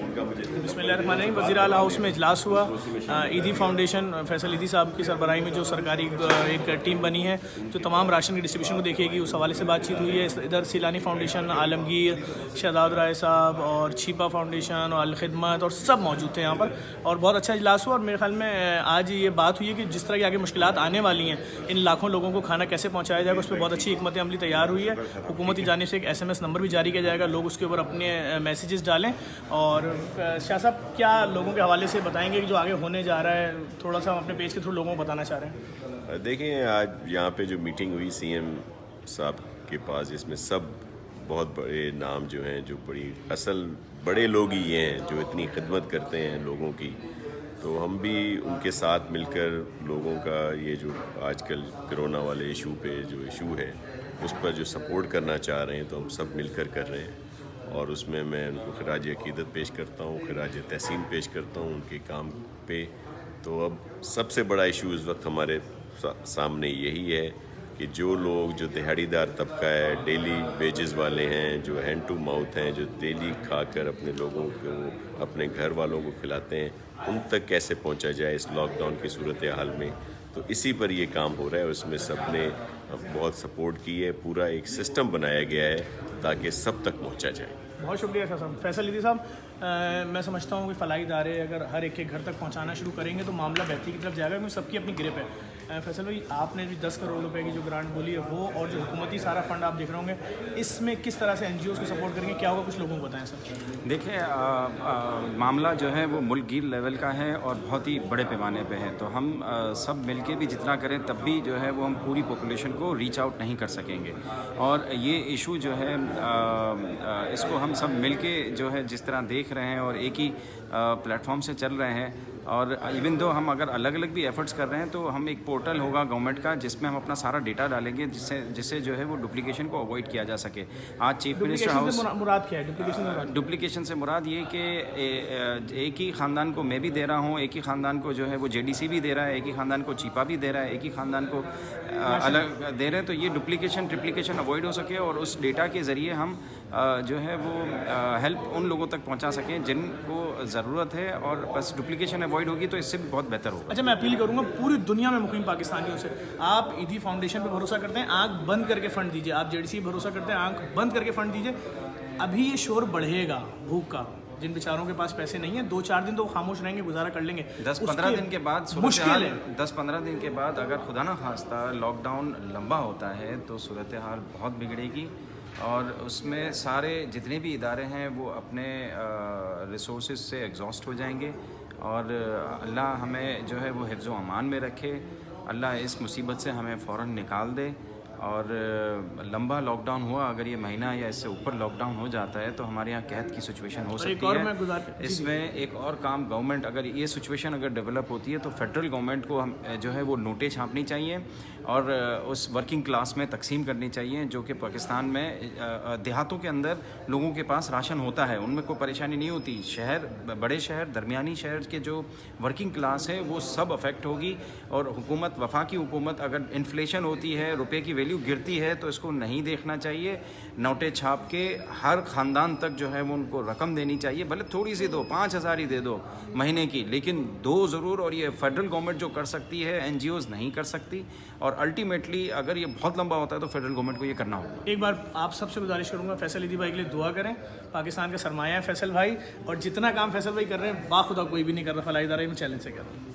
ان کا مجھے بسمillahirrahmanirrahim. وزیر اعلیٰ ہاؤس میں اجلاس ہوا. ایدھی فاؤنڈیشن فیصل ایدھی صاحب کی سربراہی میں جو سرکاری ایک ٹیم بنی ہے جو تمام راشن کی ڈسٹریبیوشن کو دیکھے گی, اس حوالے سے بات چیت ہوئی ہے. ادھر سیلانی فاؤنڈیشن, عالمگیر, شہزاد رائے صاحب اور چھیپا فاؤنڈیشن اور الخدمت اور سب موجود تھے یہاں پر, اور بہت اچھا اجلاس ہوا. اور میرے خیال میں آج یہ بات ہوئی ہے کہ جس طرح کی آگے مشکلات آنے والی ہیں, ان لاکھوں لوگوں کو کھانا کیسے پہنچایا جائے گا, اس پہ بہت اچھی حکمت عملی تیار ہوئی ہے. حکومت کی جانب سے ایک SMS نمبر بھی جاری کیا جائے گا, لوگ اس کے اوپر اپنے میسیجز ڈالیں. اور شاہ صاحب کیا لوگوں کے حوالے سے بتائیں گے کہ جو آگے ہونے جا رہا ہے, تھوڑا سا ہم اپنے پیج کے تھرو لوگوں کو بتانا چاہ رہے ہیں. دیکھیں, آج یہاں پہ جو میٹنگ ہوئی CM صاحب کے پاس, اس میں سب بہت بڑے نام جو ہیں, جو بڑی اصل بڑے لوگ ہی یہ ہیں جو اتنی خدمت کرتے ہیں لوگوں کی. تو ہم بھی ان کے ساتھ مل کر لوگوں کا یہ جو آج کل کرونا والے ایشو پہ جو ایشو ہے اس پر جو سپورٹ کرنا چاہ رہے ہیں, تو ہم سب مل کر رہے ہیں. اور اس میں ان کو خراج عقیدت پیش کرتا ہوں, خراج تحسین پیش کرتا ہوں ان کے کام پہ. تو اب سب سے بڑا ایشو اس وقت ہمارے سامنے یہی ہے کہ جو لوگ جو دہاڑی دار طبقہ ہے, ڈیلی ویجز والے ہیں, جو ہینڈ ٹو ماؤتھ ہیں, جو ڈیلی کھا کر اپنے لوگوں کو, اپنے گھر والوں کو کھلاتے ہیں, ان تک کیسے پہنچا جائے اس لاک ڈاؤن کی صورتحال میں. تو اسی پر یہ کام ہو رہا ہے. اس میں سب نے بہت سپورٹ کی ہے. پورا ایک سسٹم بنایا گیا ہے تاکہ سب تک پہنچا جائے. بہت شکریہ صاحب. فیصل ایدھی صاحب, میں سمجھتا ہوں کہ فلاحی ادارے اگر ہر ایک کے گھر تک پہنچانا شروع کریں گے تو معاملہ بہتری کی طرف جائے گا, کیونکہ سب کی اپنی گرپ ہے. فیصل بھائی, آپ نے جو 10 کروڑ روپے کی جو گرانٹ بولی ہے وہ, اور جو حکومتی سارا فنڈ آپ دیکھ رہے ہوں گے, اس میں کس طرح سے NGOs کو سپورٹ کریں گے, کیا ہوگا, کچھ لوگوں کو بتائیں سر. دیکھیں, معاملہ جو ہے وہ ملک گیر لیول کا ہے اور بہت ہی بڑے پیمانے پہ ہے. تو ہم سب مل کے بھی جتنا کریں تب بھی جو ہے وہ ہم پوری پاپولیشن کو ریچ آؤٹ نہیں کر سکیں گے. اور یہ ایشو جو ہے اس کو ہم سب مل کے جو ہے جس طرح دیکھ رہے ہیں اور ایک ہی پلیٹ فارم سے چل رہے ہیں. اور ایون دو ہم اگر الگ الگ بھی ایفرٹس کر رہے ہیں تو ہم ایک پورٹل ہوگا گورنمنٹ کا جس میں ہم اپنا سارا ڈیٹا ڈالیں گے, جس سے جو ہے وہ ڈپلیکیشن کو اوائڈ کیا جا سکے. آج چیف منسٹر ہاؤس, مراد کیا ہے ڈپلیکیشن سے مراد یہ کہ ایک ہی خاندان کو میں بھی دے رہا ہوں, ایک ہی خاندان کو جو ہے وہ JDC بھی دے رہا ہے, ایک ہی خاندان کو چیپا بھی دے رہا ہے, ایک ہی خاندان کو الگ دے رہے ہیں. تو یہ ڈپلیکیشن ٹرپلیکیشن اوائڈ ہو سکے اور اس ڈیٹا کے ذریعے ہم جو ہے وہ ہیلپ ان لوگوں تک پہنچا سکیں جن کو ضرورت ہے, اور بس ڈپلیکیشن اوائڈ ہوگی تو اس سے بھی بہت بہتر ہوگا. اچھا, میں اپیل کروں گا پوری دنیا میں مقیم پاکستانیوں سے, آپ ایدھی فاؤنڈیشن پہ بھروسہ کرتے ہیں, آنکھ بند کر کے فنڈ دیجیے. آپ JDC پہ بھروسہ کرتے ہیں, آنکھ بند کر کے فنڈ دیجیے. ابھی یہ شور بڑھے گا بھوک کا, جن بیچاروں کے پاس پیسے نہیں ہیں 2-4 دن تو وہ خاموش رہیں گے, گزارا کر لیں گے. 10-15 دن کے بعد مشکل ہے. 10-15 دن کے بعد اگر خدا نہ خواستہ لاک ڈاؤن لمبا ہوتا ہے تو صورتحال بہت بگڑے گی, اور اس میں سارے جتنے بھی ادارے ہیں وہ اپنے ریسورسز سے ایگزاسٹ ہو جائیں گے. اور اللہ ہمیں جو ہے وہ حفظ و امان میں رکھے, اللہ اس مصیبت سے ہمیں فوراً نکال دے. اور لمبا لاک ڈاؤن ہوا, اگر یہ مہینہ یا اس سے اوپر لاک ڈاؤن ہو جاتا ہے تو ہمارے یہاں قحط کی سچویشن ہو سکتی ہے. اس میں ایک اور کام گورنمنٹ, اگر یہ سچویشن اگر ڈیولپ ہوتی ہے تو فیڈرل گورنمنٹ کو ہم جو ہے وہ نوٹیں چھاپنی چاہیے اور اس ورکنگ کلاس میں تقسیم کرنی چاہیے جو کہ پاکستان میں دیہاتوں کے اندر لوگوں کے پاس راشن ہوتا ہے, ان میں کوئی پریشانی نہیں ہوتی. شہر, بڑے شہر, درمیانی شہر کے جو ورکنگ کلاس ہے وہ سب افیکٹ ہوگی. اور حکومت, وفاقی حکومت, اگر انفلیشن ہوتی ہے, روپے کی ویلیو گرتی ہے تو اس کو نہیں دیکھنا چاہیے. نوٹیں چھاپ کے ہر خاندان تک جو ہے وہ ان کو رقم دینی چاہیے, بھلے تھوڑی سی دو, 5,000 ہی دے دو مہینے کی, لیکن دو ضرور. اور یہ فیڈرل گورنمنٹ جو کر سکتی ہے NGOs نہیں کر سکتی. اور الٹیمیٹلی اگر یہ بہت لمبا ہوتا ہے تو فیڈرل گورنمنٹ کو یہ کرنا ہوگا. ایک بار آپ سب سے گزارش کروں گا, فیصل ایدھی بھائی کے لیے دعا کریں. پاکستان کا سرمایہ ہے فیصل بھائی, اور جتنا کام فیصل بھائی کر رہے ہیں باخدا کوئی بھی نہیں کر رہا, فلاحی ادارے میں چیلنج سے کر رہا ہوں.